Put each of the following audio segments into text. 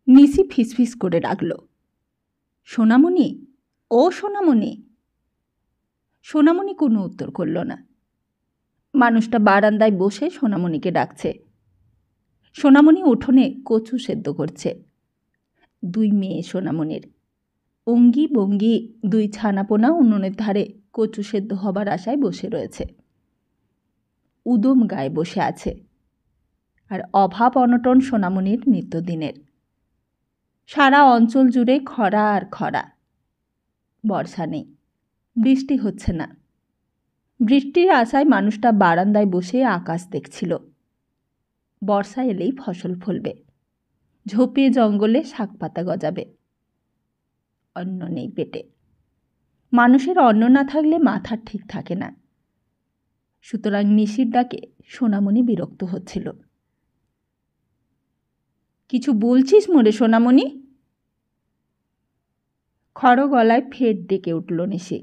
নিশি ফিসফিস করে ডাকল, সোনামণি, ও সোনামণি। সোনামণি কোনো উত্তর করল না। মানুষটা বারান্দায় বসে সোনামণিকে ডাকছে। সোনামণি উঠোনে কচু সেদ্ধ করছে। দুই মেয়ে সোনামণির, অঙ্গি বঙ্গি দুই ছানাপোনা উনুনের ধারে কচু সেদ্ধ হবার আশায় বসে রয়েছে। উদম গায়ে বসে আছে। আর অভাব অনটন সোনামণির নিত্যদিনের। সারা অঞ্চল জুড়ে খরা আর খরা। বর্ষা নেই, বৃষ্টি হচ্ছে না। বৃষ্টির আশায় মানুষটা বারান্দায় বসে আকাশ দেখছিল। বর্ষা এলেই ফসল ফলবে, ঝোপে জঙ্গলে শাক পাতা গজাবে। অন্ন নেই পেটে। মানুষের অন্ন না থাকলে মাথা ঠিক থাকে না। সুতরাং নিশির ডাকে সোনামণি বিরক্ত হচ্ছিল। কিছু বলছিস মোরে সোনামণি? খড় গলায় ফের ডেকে উঠল নিশি।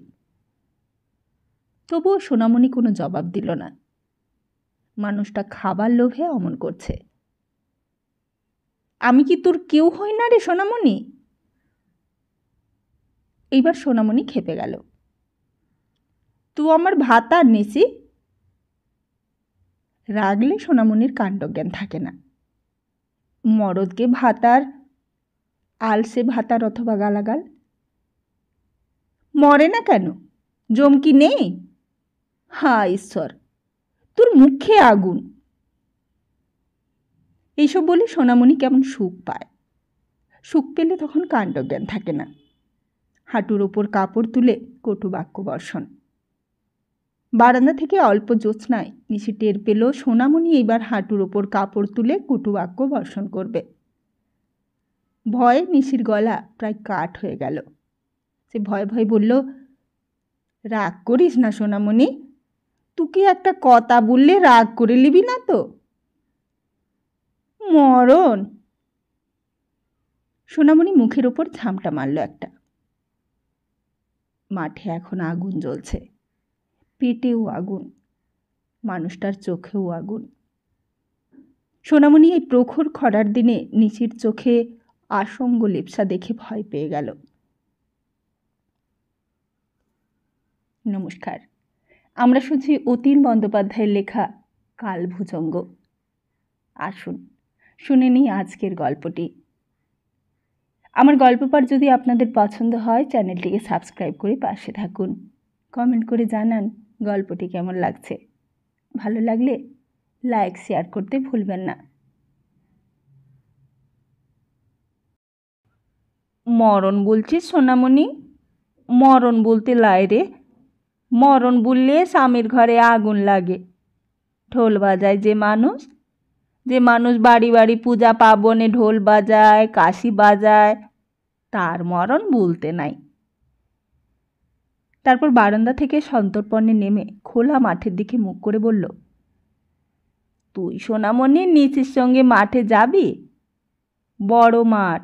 তবুও সোনামণি কোনো জবাব দিল না। মানুষটা খাবার লোভে অমন করছে। আমি কি তোর কেউ হই না রে সোনামণি? এইবার সোনামণি খেপে গেল। তুই আমার ভাতার নিশি। রাগলে সোনামণির কাণ্ডজ্ঞান থাকে না। মরদকে ভাতার, আলসে ভাতার অথবা গালাগাল। মরে না কেন? জম কি নেই? হা ঈশ্বর, তোর মুখে আগুন। এইসব বলে সোনামণি কেমন সুখ পায়। সুখ পেলে তখন কাণ্ডজ্ঞান থাকে না। হাঁটুর ওপর কাপড় তুলে কটু বাক্য বর্ষণ। বারান্দা থেকে অল্প জ্যোৎস্নায় নিশি টের পেল সোনামণি এইবার হাঁটুর ওপর কাপড় তুলে কটু বাক্য বর্ষণ করবে। ভয়ে নিশির গলা প্রায় কাঠ হয়ে গেল। সে ভয়ে ভয়ে বলল, রাগ করিস না সোনামণি, তুই একটা কথা বললে রাগ করে নিবি না তো? মরণ। সোনামণি মুখের ওপর ঝামটা মারল একটা। মাঠে এখন আগুন জ্বলছে, পেটেও আগুন, মানুষটার চোখেও আগুন। সোনামণি এই প্রখর খরার দিনে নিশির চোখে আসঙ্গ লেপসা দেখে ভয় পেয়ে গেল। নমস্কার, আমরা শুনছি অতীন বন্দ্যোপাধ্যায়ের লেখা কালভুজঙ্গ। আসুন শুনে নিই আজকের গল্পটি। আমার গল্প পাঠ যদি আপনাদের পছন্দ হয় চ্যানেলটিকে সাবস্ক্রাইব করে পাশে থাকুন। কমেন্ট করে জানান গল্পটি কেমন লাগছে। ভালো লাগলে লাইক শেয়ার করতে ভুলবেন না। মরণ বলছিস সোনামণি? মরণ বলতে লাই রে। মরণ বললে স্বামীর ঘরে আগুন লাগে। ঢোল বাজায় যে মানুষ বাড়ি বাড়ি পূজা পার্বণে ঢোল বাজায়, কাশি বাজায়, তার মরণ বলতে নাই। তারপর বারান্দা থেকে সন্তর্পণে নেমে খোলা মাঠের দিকে মুখ করে বলল, তুই সোনামণি নিশির সঙ্গে মাঠে যাবি? বড় মাঠ,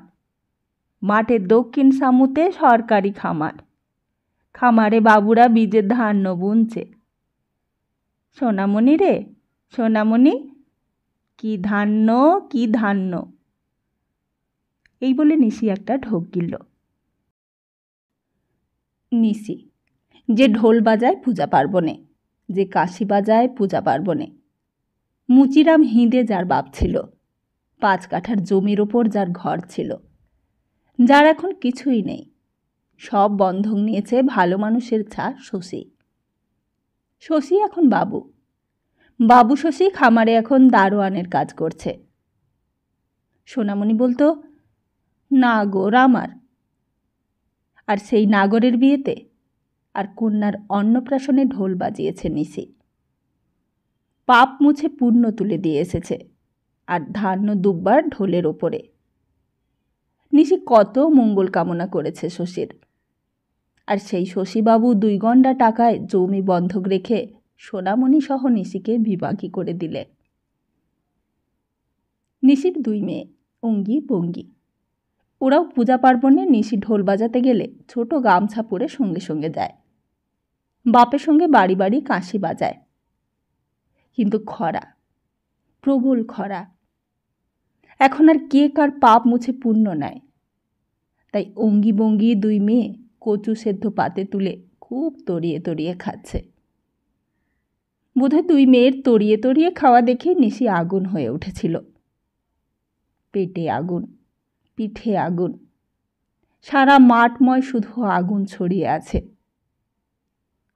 মাঠের দক্ষিণ সামুতে সরকারি খামার। খামারে বাবুরা বীজের ধান্য বুনছে। সোনামণি রে সোনামণি, কি ধান্য কি ধান্য। এই বলে নিশি একটা ঢোক গিলল। নিশি যে ঢোল বাজায় পূজা পার্বণে, যে কাশি বাজায় পূজা পার্বণে। মুচিরাম হিঁদে যার বাপ ছিল, 5 কাঠার জমির ওপর যার ঘর ছিল, যার এখন কিছুই নেই, সব বন্ধক নিয়েছে ভালো মানুষের ছা শশী। শশী এখন বাবু। বাবু শশী খামারে এখন দারোয়ানের কাজ করছে। সোনামণি বলতো, নাগর আমার। আর সেই নাগরের বিয়েতে আর কন্যার অন্নপ্রাশনে ঢোল বাজিয়েছে নিশি। পাপ মুছে পুণ্য তুলে দিয়ে এসেছে, আর ধান্য দুব্বার ঢোলের ওপরে। নিশি কত মঙ্গল কামনা করেছে শশীর। আর সেই শশীবাবু 2 গন্ডা টাকায় জমি বন্ধক রেখে সোনামণি সহ নিশিকে বিবাগী করে দিলে। নিশির 2 মেয়ে অঙ্গি বঙ্গি। ওরাও পূজা পার্বণে নিশি ঢোল বাজাতে গেলে ছোট গামছা পরে সঙ্গে সঙ্গে যায়। বাপের সঙ্গে বাড়ি বাড়ি কাশি বাজায়। কিন্তু খরা, প্রবল খরা। এখন আর কে কার পাপ মুছে পুণ্য নেয়। তাই অঙ্গি বঙ্গি দুই মেয়ে কচু সেদ্ধ পাতে তুলে খুব তরিয়ে তরিয়ে খাচ্ছে। বোধহয় দুই মেয়ের তরিয়ে তরিয়ে খাওয়া দেখে নিশি আগুন হয়ে উঠেছিল। পেটে আগুন, পিঠে আগুন, সারা মাঠময় শুধু আগুন ছড়িয়ে আছে,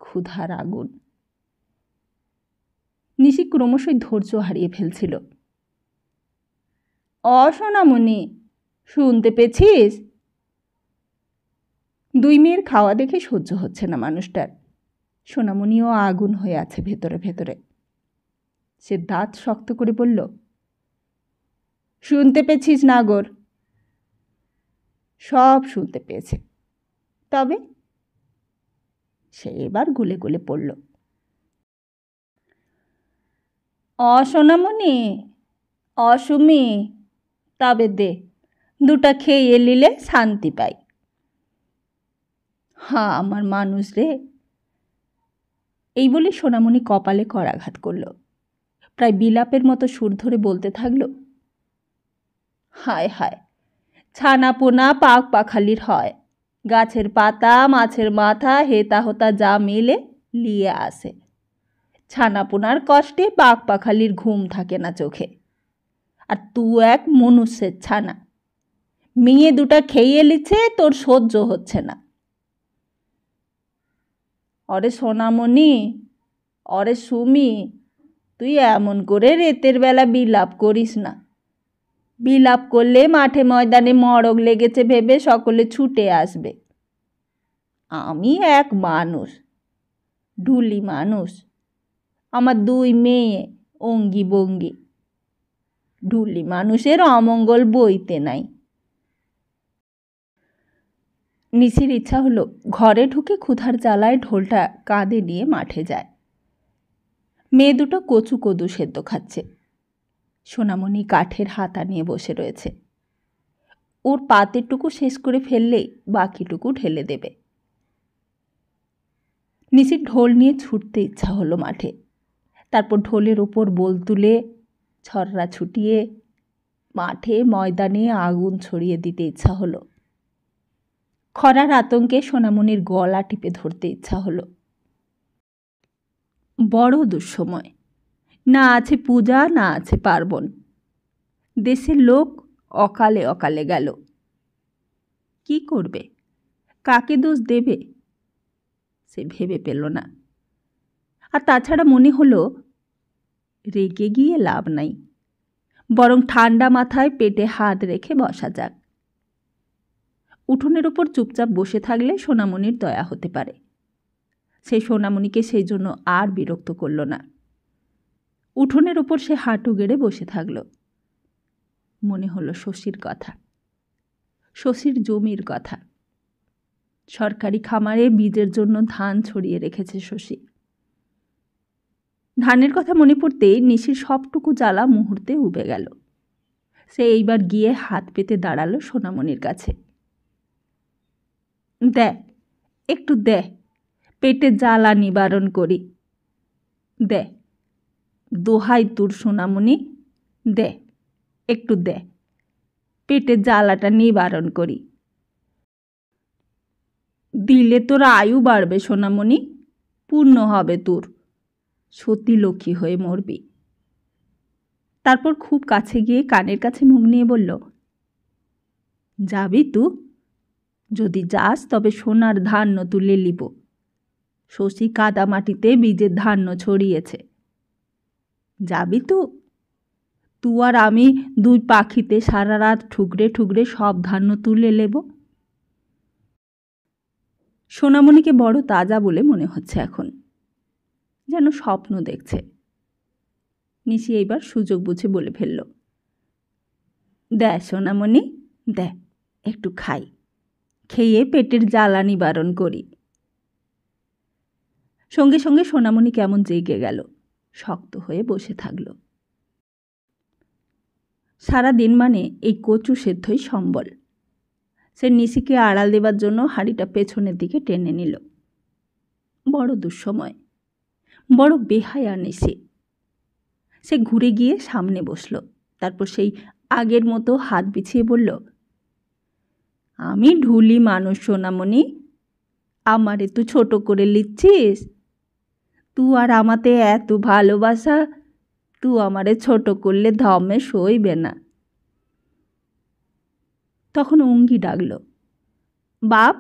ক্ষুধার আগুন। নিশি ক্রমশই ধৈর্য হারিয়ে ফেলছিল। সোনামণি, শুনতে পেয়েছিস? দুই মেয়ের খাওয়া দেখে সহ্য হচ্ছে না মানুষটার। সোনামণিও আগুন হয়ে আছে ভেতরে ভেতরে। সে দাঁত শক্ত করে বলল, শুনতে পেয়েছিস নাগর? সব শুনতে পেয়েছে, তবে সে এবার গলে গলে পড়ল। সোনামণি, অসুমি, তবে দে, দুটা খেয়ে নিলে শান্তি পাই। হ্যাঁ আমার মানুষ রে। এই বলে সোনামণি কপালে করাঘাত করল। প্রায় বিলাপের মতো সুর ধরে বলতে থাকল, হায় হায়, ছানা পোনা পাক পাখালির হয়, গাছের পাতা মাছের মাথা হেতা হোতা যা মেলে লিয়ে আসে। ছানা পোনার কষ্টে পাক পাখালির ঘুম থাকে না চোখে। আর তুই এক মনুষ্যের ছানা, মেয়ে দুটা খেয়ে লিছে, তোর সহ্য হচ্ছে না। অরে সোনামণি, অরে সুমি, তুই এমন করে রাতের বেলা বিলাপ করিস না। বিলাপ করলে মাঠে ময়দানে মড়ক লেগেছে ভেবে সকলে ছুটে আসবে। আমি এক মানুষ, ঢুলি মানুষ, আমার দুই মেয়ে অঙ্গি বঙ্গি। ঢুলি মানুষের অমঙ্গল বইতে নাই। নিশির ইচ্ছা হলো ঘরে ঢুকে ক্ষুধার জ্বালায় ঢোলটা কাঁধে নিয়ে মাঠে যায়। মেয়ে দুটো কচু কদু সেদ্ধ খাচ্ছে। সোনামণি কাঠের হাতা নিয়ে বসে রয়েছে। ওর পাতেরটুকু শেষ করে ফেললেই বাকিটুকু ঢেলে দেবে। নিশির ঢোল নিয়ে ছুটতে ইচ্ছা হলো মাঠে। তারপর ঢোলের ওপর বোল তুলে ছররা ছুটিয়ে মাঠে ময়দানে আগুন ছড়িয়ে দিতে ইচ্ছা হলো। খরার আতঙ্কে সোনামণির গলা টিপে ধরতে ইচ্ছা হলো। বড় দুঃসময়, না আছে পূজা না আছে পার্বণ। দেশের লোক অকালে অকালে গেল। কি করবে, কাকে দোষ দেবে সে ভেবে পেল না। আর তাছাড়া মনে হলো রেগে গিয়ে লাভ নাই, বরং ঠান্ডা মাথায় পেটে হাত রেখে বসা যাক। উঠোনের ওপর চুপচাপ বসে থাকলে সোনামণির দয়া হতে পারে। সে সোনামণিকে সেই জন্য আর বিরক্ত করল না। উঠোনের ওপর সে হাঁটু গেড়ে বসে থাকল। মনে হলো শশীর কথা, শশীর জমির কথা। সরকারি খামারে বীজের জন্য ধান ছড়িয়ে রেখেছে শশী। ধানের কথা মনে পড়তেই নিশির সবটুকু জ্বালা মুহূর্তে উবে গেল। সে এইবার গিয়ে হাত পেতে দাঁড়ালো সোনামণির কাছে। দে, একটু দে, পেটে জ্বালা নিবারণ করি। দে, দোহাই তোর সোনামণি, দে, একটু দে, পেটে জ্বালাটা নিবারণ করি। দিলে তোর আয়ু বাড়বে সোনামণি, পূর্ণ হবে তোর, সতী লক্ষ্মী হয়ে মরবি। তারপর খুব কাছে গিয়ে কানের কাছে মুখ নিয়ে বলল, যাবি তু? যদি যাস তবে সোনার ধান্য তুলে লিব। শশী কাদা মাটিতে বীজের ধান্য ছড়িয়েছে। যাবি তু? তু আর আমি দুই পাখিতে সারা রাত ঠুকরে ঠুকরে সব ধান্য তুলে নেব। সোনামণিকে বড় তাজা বলে মনে হচ্ছে এখন, যেন স্বপ্ন দেখছে। নিশি এইবার সুযোগ বুঝে বলে ফেলল, দে সোনামণি, দে, একটু খাই, খেয়ে পেটের জ্বালা নিবারণ করি। সঙ্গে সঙ্গে সোনামণি কেমন জেগে গেল, শক্ত হয়ে বসে থাকল। সারা দিন মানে এই কচু সেদ্ধই সম্বল। সে নিশিকে আড়াল দেবার জন্য হাঁড়িটা পেছনের দিকে টেনে নিল। বড় দুঃসময়, বড় বেহায়া নিশি। সে ঘুরে গিয়ে সামনে বসল। তারপর সেই আগের মতো হাত বিছিয়ে বলল, আমি ঢুলি মানুষ সোনামণি, আমারে তুই ছোট করে লিখছিস? তুই আর আমাতে এত ভালোবাসা, তুই আমারে ছোট করলে ধমে সইবে না। তখন অঙ্গি ডাকল, বাপ।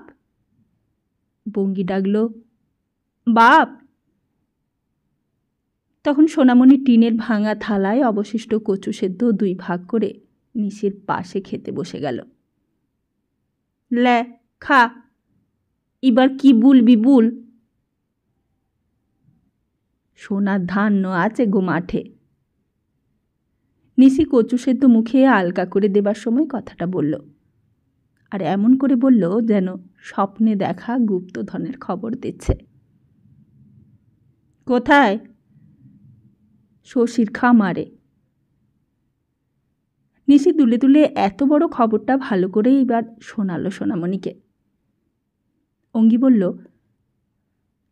বঙ্গি ডাকল, বাপ। তখন সোনামণি টিনের ভাঙা থালায় অবশিষ্ট কচু সেদ্ধ 2 ভাগ করে নিশির পাশে খেতে বসে গেল। লে খা, এবার কি বলবি বল। সোনার ধান্য আছে গো মাঠে। নিশি কচু সেদ্ধ মুখে আলগা করে দেবার সময় কথাটা বলল, আর এমন করে বলল যেন স্বপ্নে দেখা গুপ্তধনের খবর দিচ্ছে। কোথায়? শশীর খামারে। নিশি দুলে দুলে এত বড় খবরটা ভালো করেই এবার শোনালো সোনামণিকে। অঙ্গি বলল,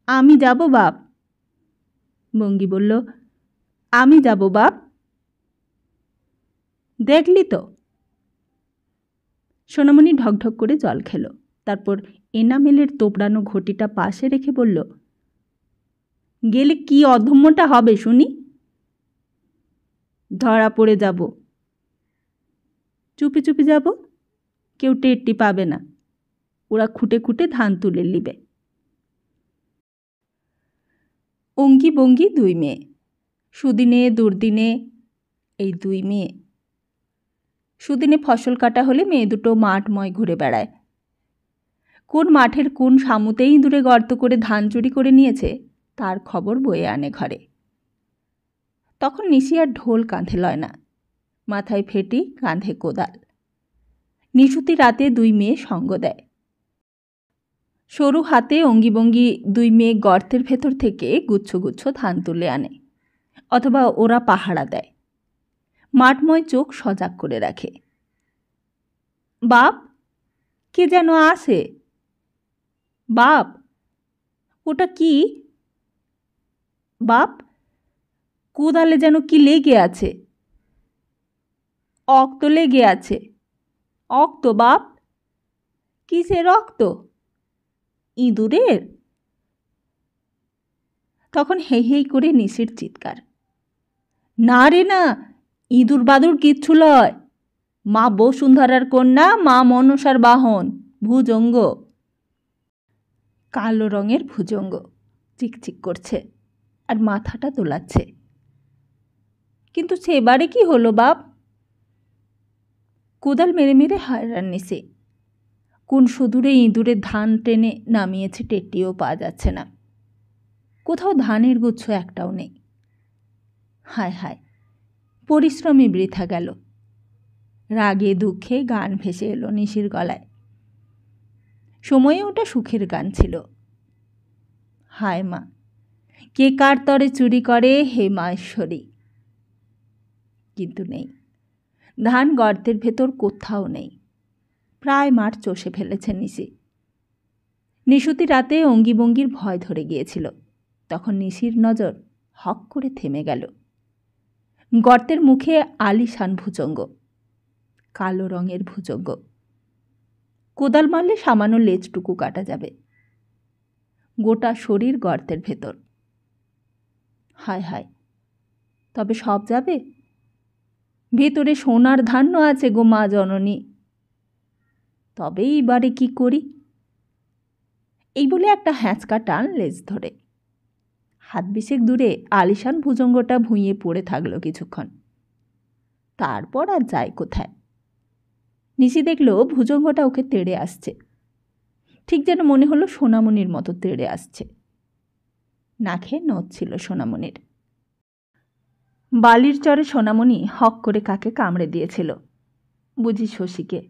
আমি যাব বাপ। বঙ্গি বলল, আমি যাব বাপ। দেখলি তো। সোনামণি ঢকঢক করে জল খেল, তারপর এনামেলের তোবড়ানো ঘটিটা পাশে রেখে বলল, গেলে কি অধম্যটা হবে শুনি? ধরা পড়ে যাব। চুপি চুপি যাব, কেউ টেরটি পাবে না। ওরা খুঁটে খুঁটে ধান তুলে নিবে। অঙ্গি বঙ্গি 2 মেয়ে, সুদিনে দুর্দিনে এই 2 মেয়ে। সুদিনে ফসল কাটা হলে মেয়ে দুটো মাঠময় ঘুরে বেড়ায়। কোন মাঠের কোন সামুতেই ইঁদুরে গর্ত করে ধান চুরি করে নিয়েছে তার খবর বয়ে আনে ঘরে। তখন নিশি আর ঢোল কাঁধে লয় না, মাথায় ফেটি, কাঁধে কোদাল। নিশুতি রাতে 2 মেয়ে সঙ্গ দেয়। সরু হাতে অঙ্গিবঙ্গি 2 মেয়ে গর্তের ভেতর থেকে গুচ্ছ গুচ্ছ ধান তুলে আনে, অথবা ওরা পাহারা দেয়। মাঠময় চোখ সজাগ করে রাখে। বাপ, কে যেন আসে। বাপ, ওটা কি? বাপ, কোদালে যেন কি লেগে আছে। অক্ত লেগে আছে। অক্ত বাপ। কিসের রক্ত? ইঁদুরের? তখন হেই হেই করে নিশির চিৎকার, না রে না, ইঁদুর বাদুর কিচ্ছু লয়। মা বসুন্ধরার কন্যা, মা মনসার বাহন, ভুজঙ্গ। কালো রঙের ভুজঙ্গ, চিকচিক করছে আর মাথাটা দোলাচ্ছে। কিন্তু সেবারে কি হলো বাপ? কোদাল মেরে মেরে হায়রান নিশি। কোন সুদূরে ইঁদুরের ধান টেনে নামিয়েছে টেটিও পাওয়া যাচ্ছে না। কোথাও ধানের গুচ্ছ একটাও নেই। হায় হায়, পরিশ্রমে বৃথা গেল। রাগে দুঃখে গান ভেসে এলো নিশির গলায়। সময়ে ওটা সুখের গান ছিল। হায় মা, কে কার তরে চুরি করে হে মায়েশ্বরী। কিন্তু নেই, ধান গর্তের ভেতর কোথাও নেই। প্রায় মাঠ চষে ফেলেছে নিশি। নিশুতি রাতে অঙ্গিবঙ্গির ভয় ধরে গিয়েছিল। তখন নিশির নজর হক করে থেমে গেল। গর্তের মুখে আলিশান ভুজঙ্গ, কালো রঙের ভুজঙ্গ। কোদাল মারলে সামান্য লেজটুকু কাটা যাবে। গোটা শরীর গর্তের ভেতর। হায় হায়, তবে সব যাবে? ভেতরে সোনার ধান্য আছে গো মা জননী। তবে এইবারে কি করি? এই বলে একটা হ্যাঁচকা টান লেজ ধরে। হাত বিশেক দূরে আলিশান ভুজঙ্গটা ভুঁইয়ে পড়ে থাকলো কিছুক্ষণ। তারপর আর যায় কোথায়? নিশি দেখল ভুজঙ্গটা ওকে তেড়ে আসছে। ঠিক যেন মনে হলো সোনামণির মতো তেড়ে আসছে। নাকে নথ ছিল সোনামণির। বালির চরে সোনামণি হক করে কাকে কামড়ে দিয়েছিল। বুঝি শশীকে,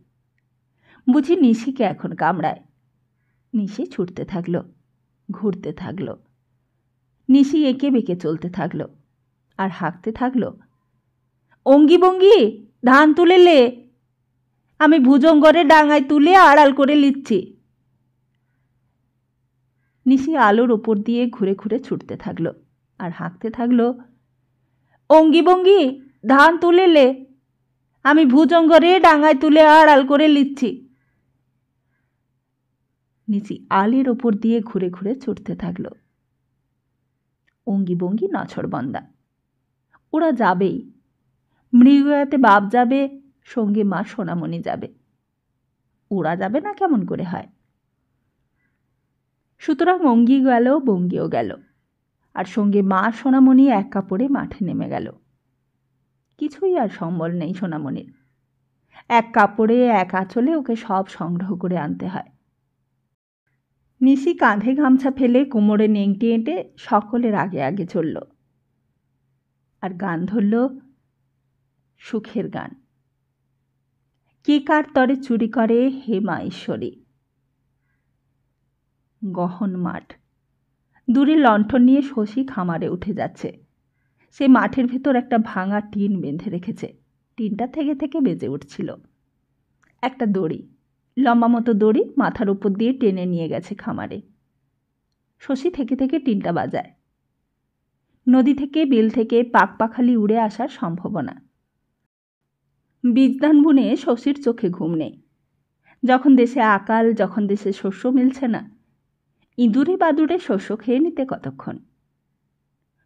বুঝি নিশিকে এখন কামড়ায়। নিশি ছুটতে থাকলো, ঘুরতে থাকলো। নিশি এঁকে বেঁকে চলতে থাকলো আর হাঁকতে থাকলো, অঙ্গি বঙ্গি ধান তুলে লে, আমি ভুজঙ্গরে ডাঙায় তুলে আড়াল করে লিচ্ছি। নিশি আলোর ওপর দিয়ে ঘুরে ঘুরে ছুটতে থাকলো আর হাঁকতে থাকলো, অঙ্গি বঙ্গি ধান তুলে লে, আমি ভুজঙ্গরে ডাঙায় তুলে আড়াল করে লিচ্ছি। নিচি আলের ওপর দিয়ে ঘুরে ঘুরে ছুটতে থাকলো। অঙ্গি বঙ্গি নাছড়বন্দা। ওরা যাবেই। মৃগয়াতে বাপ যাবে, সঙ্গে মা সোনামণি যাবে। ওরা যাবে না কেমন করে হয়? সুতরাং অঙ্গি গেল, বঙ্গিও গেল, আর সঙ্গে মা সোনামণি এক কাপড়ে মাঠে নেমে গেল। কিছুই আর সম্বল নেই সোনামণির। এক কাপড়ে এক আঁচলে ওকে সব সংগ্রহ করে আনতে হয়। নিশি কাঁধে গামছা ফেলে কোমরে নেংটি এঁটে সকলের আগে আগে চলল, আর গান ধরল সুখের গান। কে কার তরে চুরি করে হে মা ঈশ্বরী। গহন মাঠ। দূরে লণ্ঠন নিয়ে শশী খামারে উঠে যাচ্ছে। সে মাঠের ভেতর একটা ভাঙা টিন বেঁধে রেখেছে। টিনটা থেকে থেকে বেজে উঠছিল। একটা দড়ি, লম্বা মতো দড়ি, মাথার উপর দিয়ে টেনে নিয়ে গেছে খামারে। শশী থেকে থেকে টিনটা বাজায়। নদী থেকে, বিল থেকে পাখপাখালি উড়ে আসার সম্ভাবনা। বীজধান বুনে শশীর চোখে ঘুম নেই। যখন দেশে আকাল, যখন দেশে শস্য মিলছে না, ইঁদুরে বাদুড়ে শস্য খেয়ে নিতে কতক্ষণ।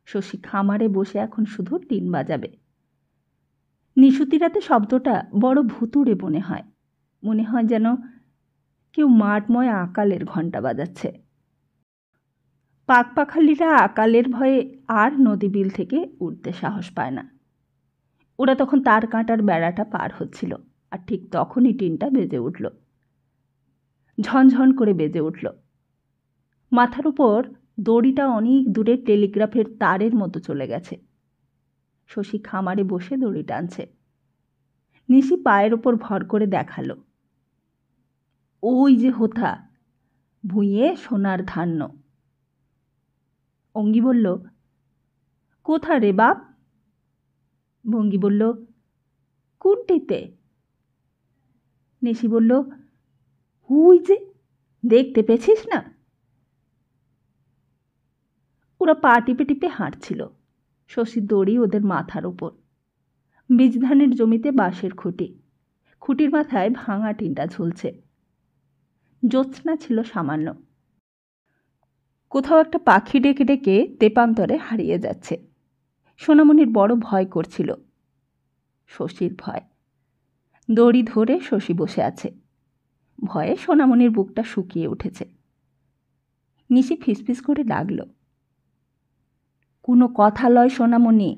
শশী খামারে বসে এখন শুধু টিন বাজাবে। নিশুতি রাতে শব্দটা বড় ভুতুড়ে মনে হয়। মনে হয় যেন কেউ মাঠময় আকালের ঘণ্টা বাজাচ্ছে। পাখপাখালিরা আকালের ভয়ে আর নদী বিল থেকে উঠতে সাহস পায় না। ওরা তখন তার কাঁটার বেড়াটা পার হচ্ছিল, আর ঠিক তখনই টিনটা বেজে উঠল। ঝনঝন করে বেজে উঠল। মাথার উপর দড়িটা অনেক দূরে টেলিগ্রাফের তারের মতো চলে গেছে। শশী খামারে বসে দড়ি টানছে। নিশি পায়ের ওপর ভর করে দেখালো, ওই যে হোথা, ভুঁইয়ে সোনার ধান্য। অঙ্গি বলল, কোথা রে বাপ? ভঙ্গি বলল, কোনটিতে? নিশি বলল, ওই যে, দেখতে পেয়েছিস না? ওরা পা টিপে টিপে হাঁটছিল। শশীর দড়ি ওদের মাথার ওপর। বীজধানের জমিতে বাঁশের খুঁটি, খুঁটির মাথায় ভাঙা টিনটা ঝুলছে। জ্যোৎস্না ছিল সামান্য। কোথাও একটা পাখি ডেকে ডেকে তেপান্তরে হারিয়ে যাচ্ছে। সোনামণির বড় ভয় করছিল। শশীর ভয়। দড়ি ধরে শশী বসে আছে। ভয়ে সোনামণির বুকটা শুকিয়ে উঠেছে। নিশি ফিসফিস করে ডাকল, কোনো কথা লয় সোনামণি।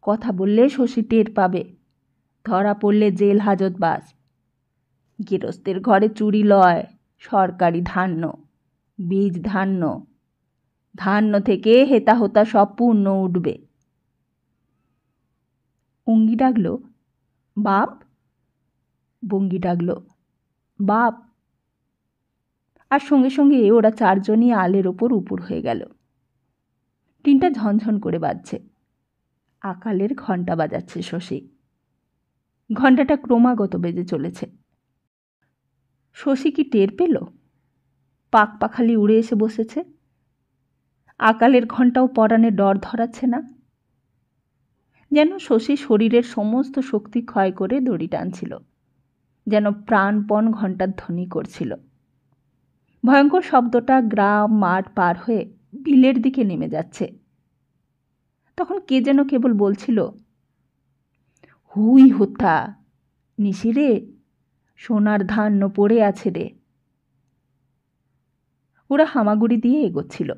কথা বললে শশী টের পাবে। ধরা পড়লে জেল হাজত বাস। গৃহস্থের ঘরে চুরি লয়, সরকারি ধান্য, বীজ ধান্য। ধান্য থেকে হেতা হোতা সব পূর্ণ উঠবে। অঙ্গি ডাকল, বাপ। বঙ্গি ডাকল, বাপ। আর সঙ্গে সঙ্গে ওরা চারজনই আলের ওপর উপুর হয়ে গেল। টিনটা ঝনঝন করে বাজছে। আকালের ঘণ্টা বাজাচ্ছে শশী। ঘণ্টাটা ক্রমাগত বেজে চলেছে। শশী কি টের পেল? পাখপাখালি উড়ে এসে বসেছে। আকালের ঘণ্টাও পরাণে ডর ধরাচ্ছে না। যেন শশী শরীরের সমস্ত শক্তি ক্ষয় করে দড়ি টানছিল, যেন প্রাণপণ ঘণ্টার ধ্বনি করছিল। ভয়ঙ্কর শব্দটা গ্রাম মাঠ পার হয়ে বিলের দিকে নেমে যাচ্ছে। তখন কে যেন কেবল বলছিল, হুই হোথা, নিশি রে, সোনার ধান্য পড়ে আছে রে। ওরা হামাগুড়ি দিয়ে এগোচ্ছিল।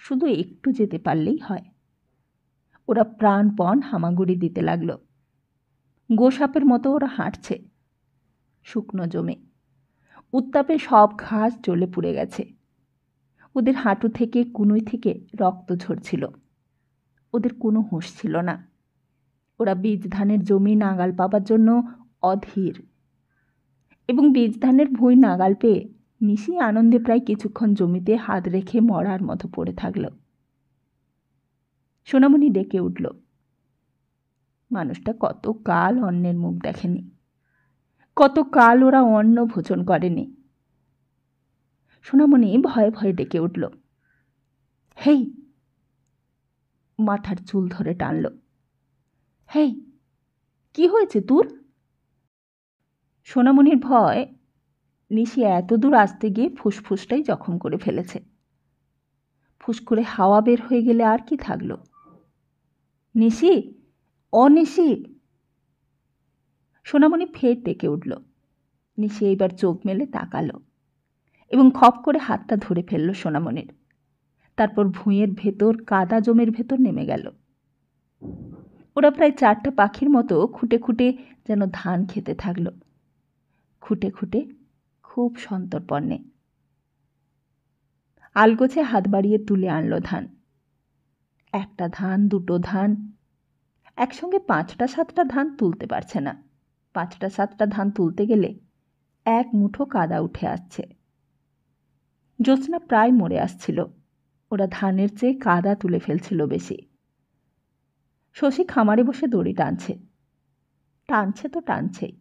শুধু একটু যেতে পারলেই হয়। ওরা প্রাণপণ হামাগুড়ি দিতে লাগল। গোসাপের মতো ওরা হাঁটছে। শুকনো জমে উত্তাপে সব ঘাস জ্বলে পুড়ে গেছে। ওদের হাঁটু থেকে, কুনুই থেকে রক্ত ঝরছিল। ওদের কোনো হুঁশ ছিল না। ওরা বীজ ধানের জমি নাগাল পাবার জন্য অধীর, এবং বীজ ধানের ভুঁই নাগাল পেয়ে নিশি আনন্দে প্রায় কিছুক্ষণ জমিতে হাত রেখে মরার মতো পড়ে থাকল। সোনামণি ডেকে উঠল, মানুষটা কত কাল অন্যের মুখ দেখেনি, কত কাল ওরা অন্ন ভোজন করেনি। সোনামণি ভয়ে ভয়ে ডেকে উঠল, হেই। মাথার চুল ধরে টানল, হেই, কি হয়েছে তোর? সোনামণির ভয় নিশি এত দূর আসতে গিয়ে ফুসফুসটাই জখম করে ফেলেছে। ফুস করে হাওয়া বের হয়ে গেলে আর কি থাকলো। নিশি, নিশি! সোনামণি ফের ডেকে উঠল। নিশি এইবার চোখ মেলে তাকালো এবং খপ করে হাতটা ধরে ফেলল সোনামণির। তারপর ভুঁইয়ের ভেতর কাদা জমের ভেতর নেমে গেল। ওরা প্রায় 4টা পাখির মতো খুঁটে খুঁটে যেন ধান খেতে থাকল, খুঁটে খুঁটে খুব সন্তর্পণে। আলগোছে হাত বাড়িয়ে তুলে আনলো ধান। একটা ধান, দুটো ধান, একসঙ্গে 5টা 7টা ধান তুলতে পারছে না। 5টা 7টা ধান তুলতে গেলে এক মুঠো কাদা উঠে আসছে। জ্যোৎস্না প্রায় মরে আসছিল। ওরা ধানের চেয়ে কাদা তুলে ফেলছিল বেশি। শশী খামারে বসে দড়ি টানছে। টানছে তো টানছেই,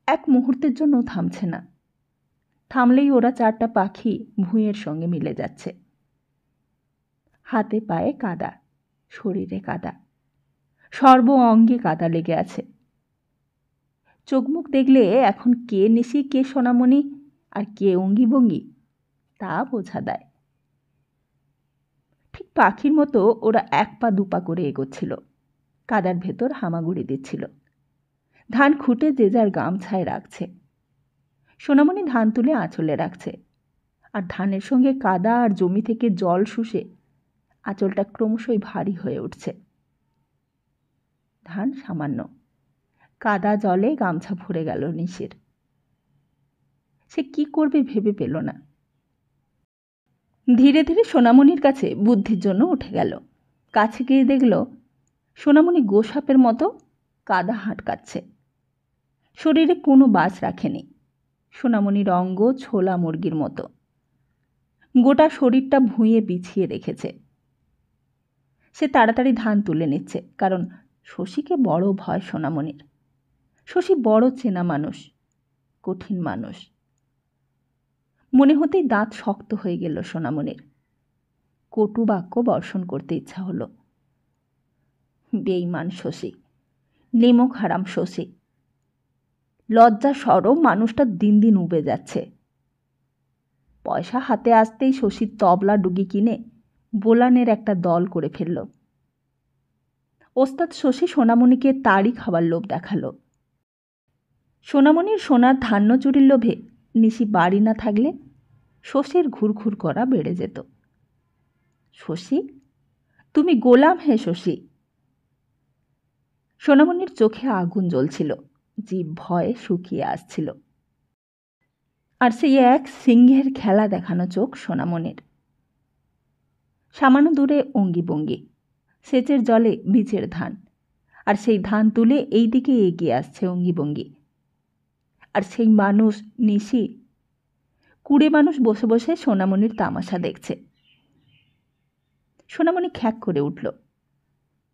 এক মুহূর্তের জন্য থামছে না। থামলেই ওরা 4টা পাখি ভুঁইয়ের সঙ্গে মিলে যাচ্ছে। হাতে পায়ে কাদা, শরীরে কাদা, সর্ব অঙ্গে কাদা লেগে আছে। চোখ মুখ দেখলে এখন কে নিশি, কে সোনামণি, আর কে অঙ্গি ভঙ্গি তা বোঝা দেয়। ঠিক পাখির মতো ওরা 1 পা 2 পা করে এগোচ্ছিল, কাদার ভেতর হামাগুড়ি দিচ্ছিল। ধান খুঁটে যে যার গামছায় রাখছে। সোনামণি ধান তুলে আঁচলে রাখছে, আর ধানের সঙ্গে কাদা আর জমি থেকে জল শুষে আঁচলটা ক্রমশই ভারী হয়ে উঠছে। ধান সামান্য, কাদা জলে গামছা ভরে গেল নিশির। সে কি করবে ভেবে পেল না। ধীরে ধীরে সোনামণির কাছে বুদ্ধির জন্য উঠে গেল। কাছে গিয়ে দেখল সোনামণি গোসাপের মতো কাদা হাঁটকাচ্ছে। শরীরে কোনো বাস রাখেনি। সোনামণির অঙ্গ ছোলা মুরগির মতো, গোটা শরীরটা ভুঁইয়ে বিছিয়ে রেখেছে। সে তাড়াতাড়ি ধান তুলে নিচ্ছে, কারণ শশীকে বড় ভয় সোনামণির। শশী বড় চেনা মানুষ, কঠিন মানুষ। মনে হতেই দাঁত শক্ত হয়ে গেল সোনামণির। কটু বাক্য বর্ষণ করতে ইচ্ছা হলো। বেঈমান শশী, নেমক হারাম শশী। লজ্জা সরম মানুষটা দিন দিন উবে যাচ্ছে। পয়সা হাতে আসতেই শশীর তবলা ডুগি কিনে বোলানের একটা দল করে ফেলল। ওস্তাদ শশী সোনামণিকে তাড়ি খাবার লোভ দেখালো। সোনামণির সোনার ধান্য চুরির লোভে নিশি বাড়ি না থাকলে শশীর ঘুরঘুর করা বেড়ে যেত। শশী, তুমি গোলাম হে শশী। সোনামণির চোখে আগুন জ্বলছিল, জিভ ভয়ে শুকিয়ে আসছিল। আর সেই এক সিংহের খেলা দেখানো চোখ সোনামণির। সামান্য দূরে অঙ্গিভঙ্গি, সেচের জলে বীজের ধান, আর সেই ধান তুলে এই দিকে এগিয়ে আসছে অঙ্গিভঙ্গি। আর সেই মানুষ নিশি, কুড়ে মানুষ বসে বসে সোনামণির তামাশা দেখছে। সোনামণি খ্যাক করে উঠল।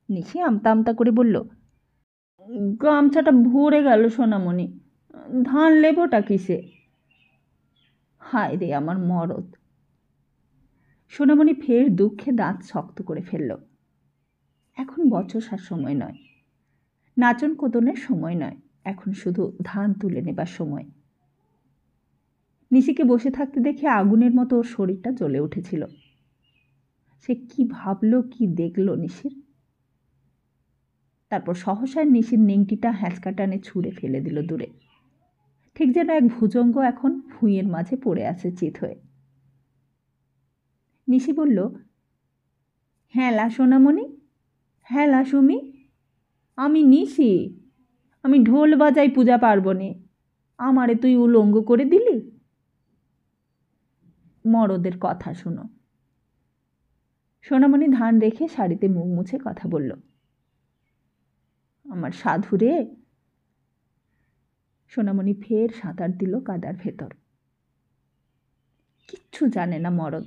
নিশি আমতা আমতা করে বলল, গামছাটা ভরে গেল সোনামণি, ধান লেবোটা কিসে? হায় রে আমার মরদ। সোনামণি ফের দুঃখে দাঁত শক্ত করে ফেলল। এখন বচসার সময় নয়, নাচন কোদনের সময় নয়, এখন শুধু ধান তুলে নেবার সময়। নিশিকে বসে থাকতে দেখে আগুনের মতো ওর শরীরটা জ্বলে উঠেছিল। সে কি ভাবল, কি দেখল নিশির। তারপর সহসায় নিশির নেংটিটা হ্যাঁচকা টানে ছুঁড়ে ফেলে দিল দূরে, ঠিক যেন এক ভুজঙ্গ এখন ভুঁইয়ের মাঝে পড়ে আছে চিত হয়ে। নিশি বলল, হ্যাঁ লা সোনামণি, হ্যাঁ লা সুমি, আমি নিশি, আমি ঢোল বাজাই পূজা পার্বণে, আমারে তুই উলঙ্গ করে দিলি। মরদের কথা শোনো। সোনামণি ধান রেখে শাড়িতে মুখ মুছে কথা বলল, আমার সাধু রে। সোনামণি ফের সাঁতার দিল কাদার ভেতর। কিচ্ছু জানে না মরদ,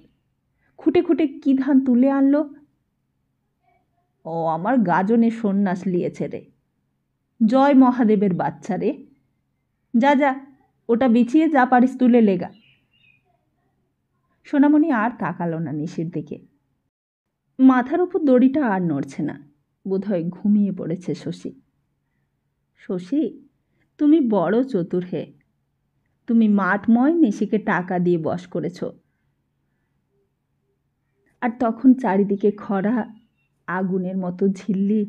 খুঁটে খুঁটে কি ধান তুলে আনলো। ও আমার গাজনে সন্ন্যাস লিয়েছে রে, জয় মহাদেবের বাচ্চা রে। যা যা, ওটা বিছিয়ে যা পারিস তুলে লেগা। সোনামণি আর তাকালো না নিশির দিকে। মাথার উপর দড়িটা আর নড়ছে না, বোধহয় ঘুমিয়ে পড়েছে শশী। শশী, তুমি বড় চতুর হে। তুমি মাঠময় নিশিকে টাকা দিয়ে বশ করেছ। আর তখন চারিদিকে খরা, আগুনের মতো ঝিল্লি,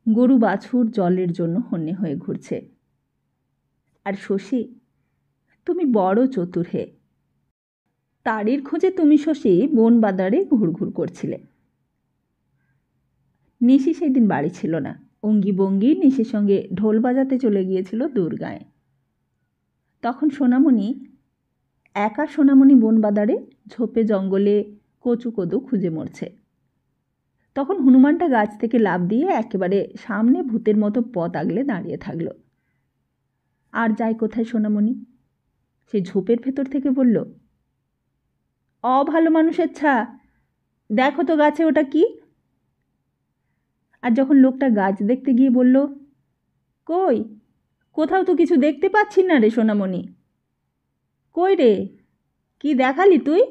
গরু বাছুর জলের জন্য হন্যে হয়ে ঘুরছে। আর শশী, তুমি বড় চতুর হে। তারির খোঁজে তুমি শশী বন বাদারে ঘুরঘুর করছিলে। নিশি সেদিন বাড়ি ছিল না। অঙ্গি বঙ্গি নিশির সঙ্গে ঢোল বাজাতে চলে গিয়েছিল দুর্গায়। তখন সোনামণি, একা সোনামণি বনবাদারে ঝোপে জঙ্গলে কচু কদু খুঁজে মরছে। তখন হনুমানটা গাছ থেকে লাফ দিয়ে একেবারে সামনে ভূতের মতো পথ আগলে দাঁড়িয়ে থাকল। আর যায় কোথায় সোনামণি? সে ঝোপের ভেতর থেকে বলল, ভালো মানুষের ছা, দেখো তো গাছে ওটা কি? আর যখন লোকটা গাছ দেখতে গিয়ে বলল, কই, কোথাও তো কিছু দেখতে পাচ্ছি না রে সোনামণি। কই রে, কি দেখালি তুই?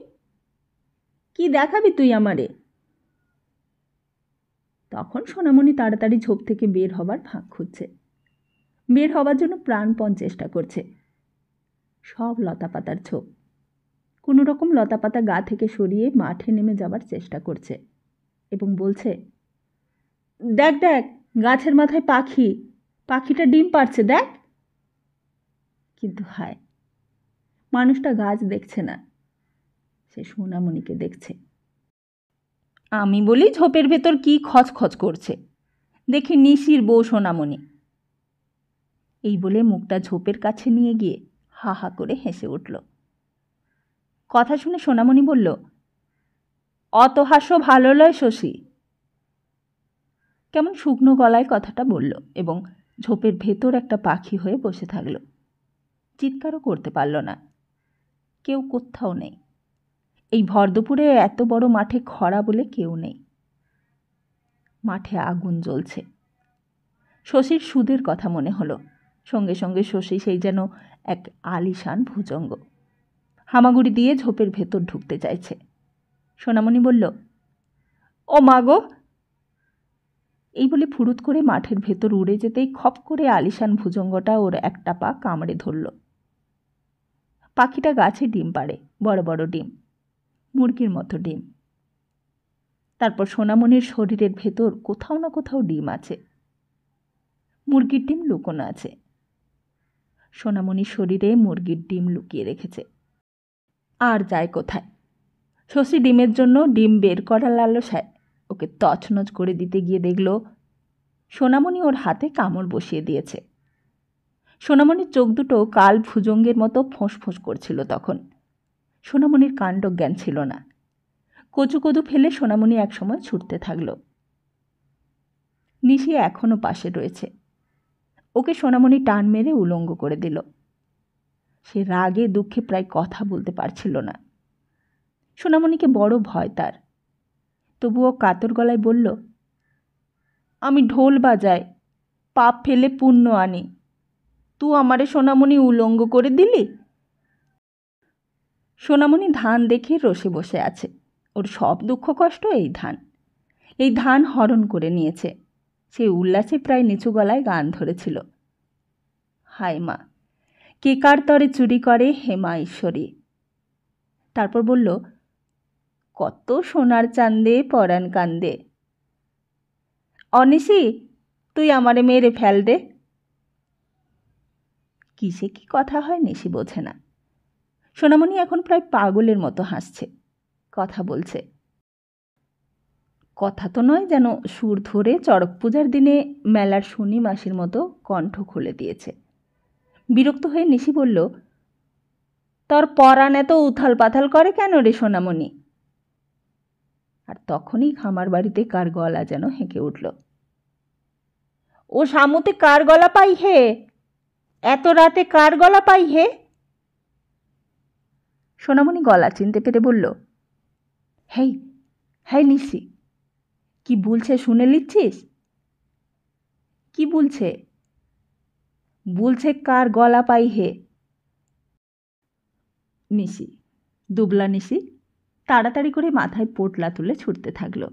কি দেখাবি তুই আমারে? তখন সোনামণি তাড়াতাড়ি ঝোপ থেকে বের হবার ফাঁক খুঁজছে। বের হবার জন্য প্রাণপণ চেষ্টা করছে। সব লতাপাতার ঝোপ। কোনো রকম লতাপাতা গা থেকে সরিয়ে মাঠে নেমে যাবার চেষ্টা করছে এবং বলছে, দেখ দেখ, গাছের মাথায় পাখি, পাখিটা ডিম পাড়ছে, দেখ। কিন্তু হায়, মানুষটা গাছ দেখছে না, সে সোনামণিকে দেখছে। আমি বলি, ঝোপের ভেতর কি খচখচ করছে, দেখি নিশির বউ সোনামণি। এই বলে মুখটা ঝোপের কাছে নিয়ে গিয়ে হা হা করে হেসে উঠল। কথা শুনে সোনামণি বলল, অত হাস্য ভালো লয় শশী। কেমন শুকনো গলায় কথাটা বলল এবং ঝোপের ভেতর একটা পাখি হয়ে বসে থাকল। চিৎকারও করতে পারল না। কেউ কোথাও নেই। এই ভর দুপুরে এত বড় মাঠে খরা বলে কেউ নেই। মাঠে আগুন জ্বলছে। শশীর সুদের কথা মনে হলো। সঙ্গে সঙ্গে শশী সেই যেন এক আলিশান ভুজঙ্গ, হামাগুড়ি দিয়ে ঝোপের ভেতর ঢুকতে চাইছে। সোনামণি বলল, ও মা গো। এই বলে ফুরুত করে মাঠের ভেতর উড়ে যেতেই খপ করে আলিশান ভুজঙ্গটা ওর একটা পা কামড়ে ধরল। পাখিটা গাছে ডিম পাড়ে, বড় বড় ডিম, মুরগির মতো ডিম। তারপর সোনামণির শরীরের ভেতর কোথাও না কোথাও ডিম আছে। মুরগির ডিম লুকোনো আছে। সোনামণির শরীরে মুরগির ডিম লুকিয়ে রেখেছে। আর যায় কোথায়? শশী ডিমের জন্য ডিম বের করার লালসায় ওকে তছনছ করে দিতে গিয়ে দেখল সোনামণি ওর হাতে কামড় বসিয়ে দিয়েছে। সোনামণির চোখ দুটো কাল ভুজঙ্গের মতো ফোঁস করছিল তখন। সোনামণির কাণ্ডজ্ঞান ছিল না। কচু কদু ফেলে সোনামণি একসময় ছুটতে থাকল। নিশি এখনও পাশে রয়েছে। ওকে সোনামণি টান মেরে উলঙ্গ করে দিল। সে রাগে দুঃখে প্রায় কথা বলতে পারছিল না। সোনামণিকে বড় ভয় তার। তবুও কাতর গলায় বলল, আমি ঢোল বাজাই, পাপ ফেলে পুণ্য আনি, তুই আমারে সোনামণি উলঙ্গ করে দিলি? সোনামণি ধান দেখে রসে বসে আছে। ওর সব দুঃখ কষ্ট এই ধান। এই ধান হরণ করে নিয়েছে। সে উল্লাসে প্রায় নিচু গলায় গান ধরেছিল, হায় মা, কে কার তরে চুরি করে হে মা ঈশ্বরী। তারপর বলল, কত সোনার চান্দে পরাণ কান্দে, অনিশি তুই আমারে মেরে ফেল রে। কিসে কি কথা হয় নিশি বোঝে না। সোনামণি এখন প্রায় পাগলের মতো হাসছে, কথা বলছে। কথা তো নয়, যেন সুর ধরে চড়ক পূজার দিনে মেলার শনি মাসির মতো কণ্ঠ খুলে দিয়েছে। বিরক্ত হয়ে নিশি বলল, তোর পরাণ এত উথাল পাথাল করে কেন রে সোনামণি? আর তখনই খামার বাড়িতে কার গলা যেন হেঁকে উঠল, ও শামুতে কার গলা পাই হে, এত রাতে কার গলা পাই হে? সোনামণি গলা চিনতে পেরে বলল, হেই হেই নিশি, কি বলছে শুনে নিচ্ছিস? কি বলছে? বলছে কার গলা পাই হে। নিশি, দুবলা নিশি তাড়াতাড়ি করে মাথায় পোটলা তুলে ছুটতে থাকলো।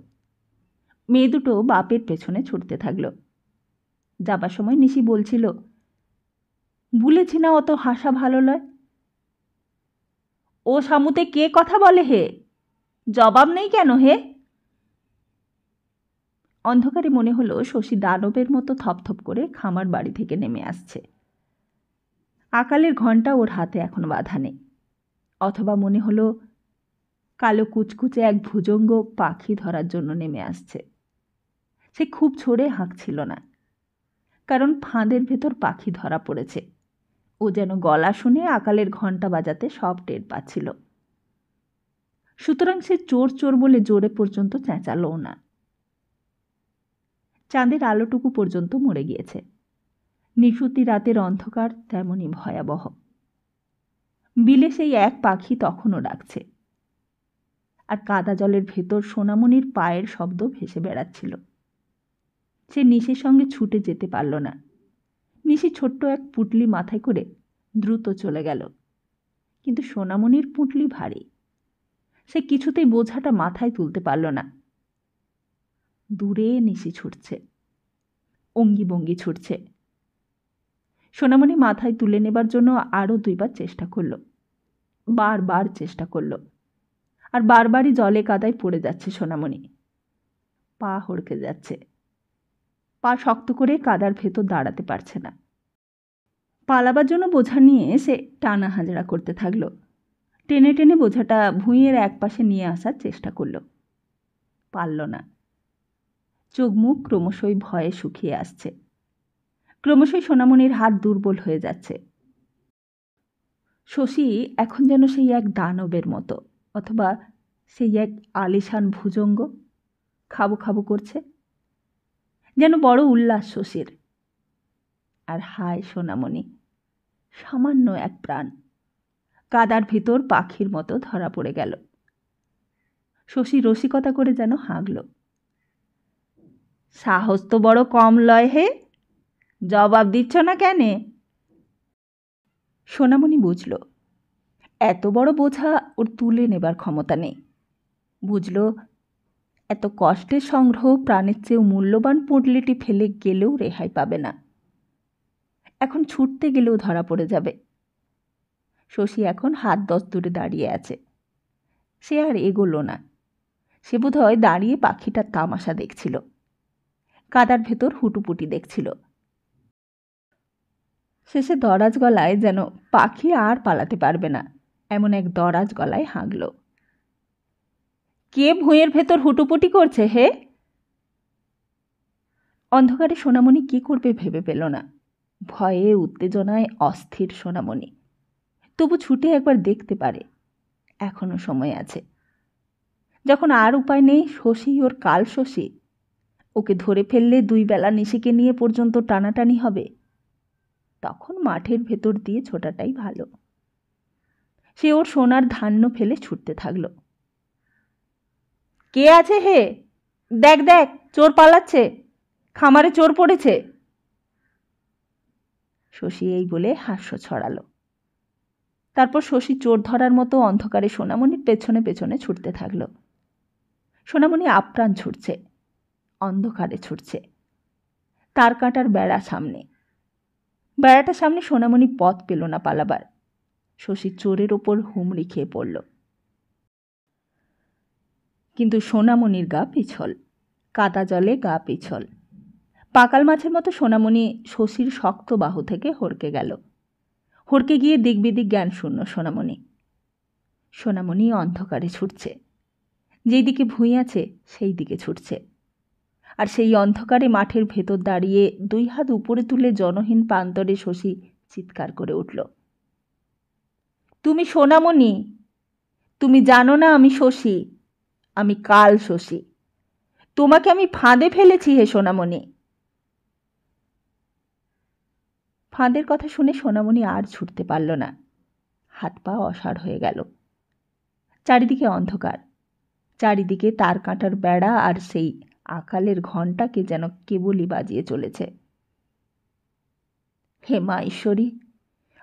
মেয়ে দুটো বাপের পেছনে ছুটতে থাকলো। যাবার সময় নিশি বলছিল, বলেছি না অত হাসা ভালো লয়। ও সামুতে কে কথা বলে হে? জবাব নেই কেন হে? অন্ধকারে মনে হলো শশী দানবের মতো থপথপ করে খামার বাড়ি থেকে নেমে আসছে। আকালের ঘণ্টা ওর হাতে এখনো বাঁধা নেই। অথবা মনে হলো কালো কুচকুচে এক ভুজঙ্গ পাখি ধরার জন্য নেমে আসছে। সে খুব ছড়ে হাঁকছিল না, কারণ ফাঁদের ভেতর পাখি ধরা পড়েছে। ও যেন গলা শুনে আকালের ঘণ্টা বাজাতে সব টের পাচ্ছিল। সুতরাং সে চোর চোর বলে জোরে পর্যন্ত চেঁচালও না। চাঁদের আলোটুকু পর্যন্ত মরে গিয়েছে। নিশুতি রাতের অন্ধকার তেমনই ভয়াবহ। বিলে সেই এক পাখি তখনও ডাকছে, আর কাদা জলের ভেতর সোনামণির পায়ের শব্দ ভেসে বেড়াচ্ছিল। সে নিশির সঙ্গে ছুটে যেতে পারল না। নিশি ছোট্ট এক পুঁটলি মাথায় করে দ্রুত চলে গেল, কিন্তু সোনামণির পুঁটলি ভারী। সে কিছুতেই বোঝাটা মাথায় তুলতে পারল না। দূরে নিশি ছুটছে, অঙ্গি ভঙ্গি ছুটছে। সোনামণি মাথায় তুলে নেবার জন্য আরও 2 বার চেষ্টা করল, বারবার চেষ্টা করল, আর বারবারই জলে কাদায় পড়ে যাচ্ছে সোনামণি। পা হড়কে যাচ্ছে, পা শক্ত করে কাদার ভেতর দাঁড়াতে পারছে না। পালাবার জন্য বোঝা নিয়ে সে টানা হাজরা করতে থাকল। টেনে টেনে বোঝাটা ভুঁইয়ের এক পাশে নিয়ে আসার চেষ্টা করল, পারল না। চোখ মুখ ক্রমশই ভয়ে শুকিয়ে আসছে। ক্রমশই সোনামণির হাত দুর্বল হয়ে যাচ্ছে। শশী এখন যেন সেই এক দানবের মতো, অথবা সেই এক আলিশান ভুজঙ্গ খাবো খাবো করছে। যেন বড় উল্লাস শশীর। আর হায় সোনামণি, সামান্য এক প্রাণ কাদার ভিতর পাখির মতো ধরা পড়ে গেল। শশী রসিকতা করে যেন হাঁকল, সাহস তো বড় কম লয় হে, জবাব দিচ্ছ না কেনে? সোনামণি বুঝল এত বড় বোঝা ওর তুলে নেবার ক্ষমতা নেই। বুঝল এত কষ্টের সংগ্রহ প্রাণের চেয়েও মূল্যবান পুঁটলিটি ফেলে গেলেও রেহাই পাবে না। এখন ছুটতে গেলেও ধরা পড়ে যাবে। শশী এখন হাত 10 দূরে দাঁড়িয়ে আছে। সে আর এগোল না। সে বোধহয় দাঁড়িয়ে পাখিটার তামাশা দেখছিল, কাদার ভেতর হুটুপুটি দেখছিল। শেষে দরাজ গলায়, যেন পাখি আর পালাতে পারবে না এমন এক দরাজ গলায় হাঁকল, কে ভুঁয়ের ভেতর হুটুপুটি করছে হে? অন্ধকারে সোনামণি কি করবে ভেবে পেল না। ভয়ে উত্তেজনায় অস্থির সোনামণি। তবু ছুটে একবার দেখতে পারে, এখনো সময় আছে। যখন আর উপায় নেই, শশী ওর কাল শশী, ওকে ধরে ফেললে 2 বেলা নিশিকে নিয়ে পর্যন্ত টানাটানি হবে। তখন মাঠের ভেতর দিয়ে ছোটাটাই ভালো। সে ওর সোনার ধান্য ফেলে ছুটতে থাকল। কে আছে হে? দেখ দেখ, চোর পালাচ্ছে, খামারে চোর পড়েছে। শশী এই বলে হাস্য ছড়ালো। তারপর শশী চোর ধরার মতো অন্ধকারে সোনামণির পেছনে পেছনে ছুটতে থাকল। সোনামণি আপ্রাণ ছুটছে, অন্ধকারে ছুটছে। তার কাঁটার বেড়া সামনে, বেড়াটার সামনে সোনামণি পথ পেল না পালাবার। শশী চোরের ওপর হুমড়ি খেয়ে পড়ল। কিন্তু সোনামণির গা পিছল, কাদা জলে গা পিছল। পাকাল মাছের মতো সোনামণি শশীর শক্ত বাহু থেকে হড়কে গেল। হড়কে গিয়ে দিক বিদিক জ্ঞান শূন্য সোনামণি। সোনামণি অন্ধকারে ছুটছে, যেই দিকে ভুঁই আছে সেই দিকে ছুটছে। আর সেই অন্ধকারে মাঠের ভেতর দাঁড়িয়ে 2 হাত উপরে তুলে জনহীন প্রান্তরে শশী চিৎকার করে উঠল, তুমি সোনামণি, তুমি জানো না আমি শশী, আমি কাল শশী, তোমাকে আমি ফাঁদে ফেলেছি হে সোনামণি। ফাঁদের কথা শুনে সোনামণি আর ছুটতে পারল না। হাত পা অসাড় হয়ে গেল। চারিদিকে অন্ধকার, চারিদিকে তার কাঁটার বেড়া, আর সেই আকালের ঘণ্টাকে যেন কেবলই বাজিয়ে চলেছে। হে মা ঈশ্বরী,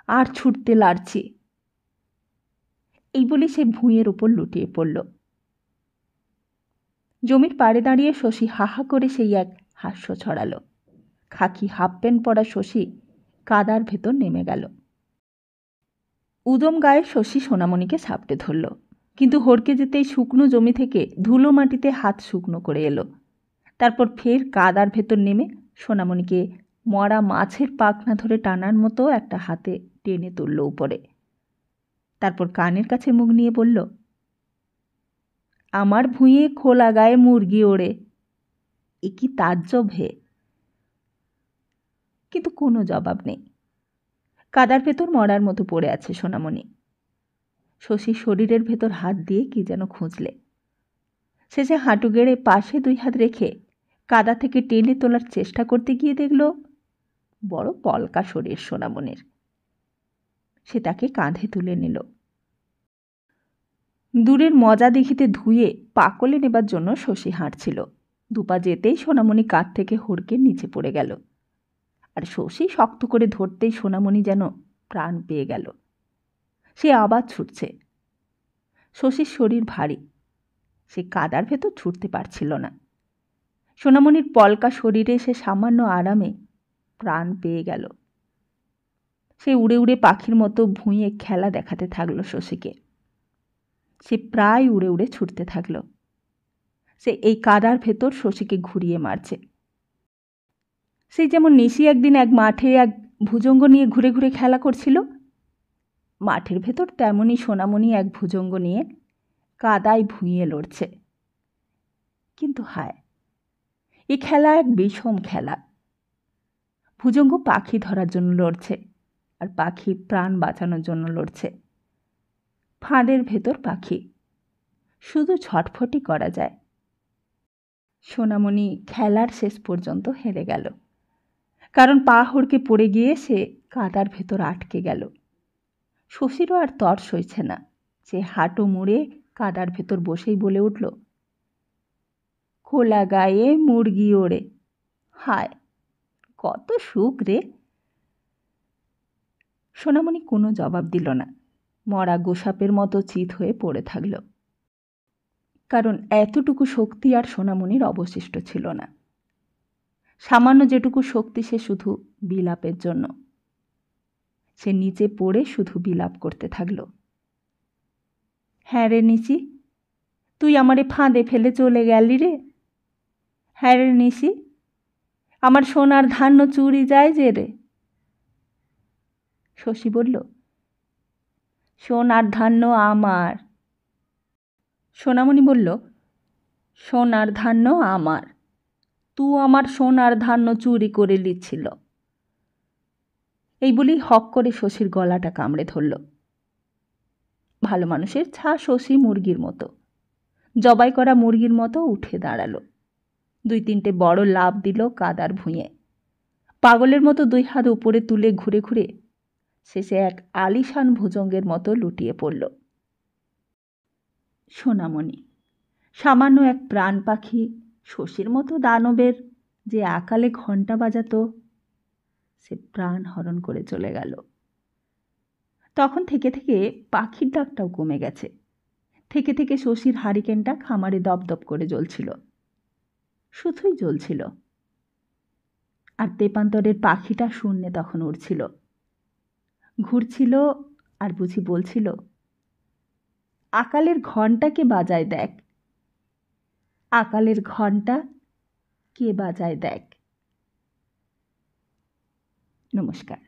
আর ছুটতে লাড়ছি। এই বলে সে ভুঁইয়ের ওপর লুটিয়ে পড়ল। জমির পাড়ে দাঁড়িয়ে শশী হাহা করে সেই এক হাস্য ছড়াল। খাকি হাফ প্যান্ট পরা শশী কাদার ভেতর নেমে গেল। উদম গায়ে শশী সোনামণিকে সাপটে ধরল, কিন্তু হড়কে যেতেই শুকনো জমি থেকে ধুলো মাটিতে হাত শুকনো করে এলো। তারপর ফের কাদার ভেতর নেমে সোনামণিকে মরা মাছের পাখনা ধরে টানার মতো একটা হাতে টেনে তুলল উপরে। তারপর কানের কাছে মুখ নিয়ে বলল, আমার ভুঁইয়ে খোলা গায়ে মুরগি ওড়ে, এ কি তাজ্জব হে। কিন্তু কোনো জবাব নেই। কাদার ভেতর মরার মতো পড়ে আছে সোনামণি। শশীর শরীরের ভেতর হাত দিয়ে কি যেন খুঁজলে। শেষে হাঁটু গেড়ে পাশে 2 হাত রেখে কাদা থেকে টেনে তোলার চেষ্টা করতে গিয়ে দেখল বড় পলকা শরীর সোনামণির। সে তাকে কাঁধে তুলে নিল। দূরের মজা দেখিতে ধুয়ে পাকলে নেবার জন্য শশী হাঁটছিল। 2 পা যেতেই সোনামণি কাঁধ থেকে হড়কে নিচে পড়ে গেল। আর শশী শক্ত করে ধরতেই সোনামণি যেন প্রাণ পেয়ে গেল। সে আবার ছুটছে। শশীর শরীর ভারী, সে কাদার ভেতর ছুটতে পারছিল না। সোনামণির পলকা শরীরে সে সামান্য আরামে প্রাণ পেয়ে গেল। সে উড়ে উড়ে পাখির মতো ভুঁইয়ে খেলা দেখাতে থাকল শশীকে। সে প্রায় উড়ে উড়ে ছুটতে থাকল। সে এই কাদার ভেতর শশীকে ঘুরিয়ে মারছে। সেই যেমন নিশি একদিন এক মাঠে এক ভুজঙ্গ নিয়ে ঘুরে ঘুরে খেলা করছিল, মাঠের ভেতর তেমনই সোনামণি এক ভুজঙ্গ নিয়ে কাদায় ভুঁইয়ে লড়ছে। কিন্তু হায়, এ খেলা এক বিষম খেলা। ভুজঙ্গ পাখি ধরার জন্য লড়ছে, আর পাখি প্রাণ বাঁচানোর জন্য লড়ছে। ফাঁদের ভেতর পাখি, শুধু ছটফটি করা যায়। সোনামণি খেলার শেষ পর্যন্ত হেরে গেল, কারণ পা হড়কে পড়ে গিয়ে সে কাদার ভেতর আটকে গেল। শশীরও আর তর সইছে না। সে হাঁটু মুড়ে কাদার ভেতর বসেই বলে উঠল, খোলা গায়ে মুরগি ওড়ে, হায় কত সুখ রে। সোনামণি কোনো জবাব দিল না। মরা গোসাপের মতো চিত হয়ে পড়ে থাকল, কারণ এতটুকু শক্তি আর সোনামণির অবশিষ্ট ছিল না। সামান্য যেটুকু শক্তি সে শুধু বিলাপের জন্য। সে নিচে পড়ে শুধু বিলাপ করতে থাকল, হ্যাঁ রে নিশি, তুই আমারে ফাঁদে ফেলে চলে গেলি রে। হ্যাঁ রে নিশি, আমার সোনার ধান্য চুরি যায় যে রে। শশী বলল, সোনার ধান্য আমার। সোনামণি বলল, সোনার ধান্য আমার, তুই আমার সোনার ধান্য চুরি করে লিচ্ছিল। এই বলেই হক করে শশীর গলাটা কামড়ে ধরল। ভালো মানুষের ছা শশী মুরগির মতো, জবাই করা মুরগির মতো উঠে দাঁড়ালো। 2-3টে বড় লাফ দিল কাদার ভুঁইয়ে। পাগলের মতো 2 হাত উপরে তুলে ঘুরে ঘুরে শেষে এক আলিশান ভুজঙ্গের মতো লুটিয়ে পড়ল। সোনামণি, সামান্য এক প্রাণ পাখি, শশীর মতো দানবের যে আকালে ঘণ্টা বাজাতো, সে প্রাণ হরণ করে চলে গেল। তখন থেকে থেকে পাখির ডাকটাও কমে গেছে। থেকে থেকে শশীর হারিকেনটা খামারে দপদপ করে জ্বলছিল, শুধুই জ্বলছিল। আর তেপান্তরের পাখিটা শূন্যে তখন উড়ছিল, ঘুরছিল, আর বুঝি বলছিল, আকালের ঘণ্টা কে বাজায় দেখ, আকালের ঘণ্টা কে বাজায় দেখ। নমস্কার।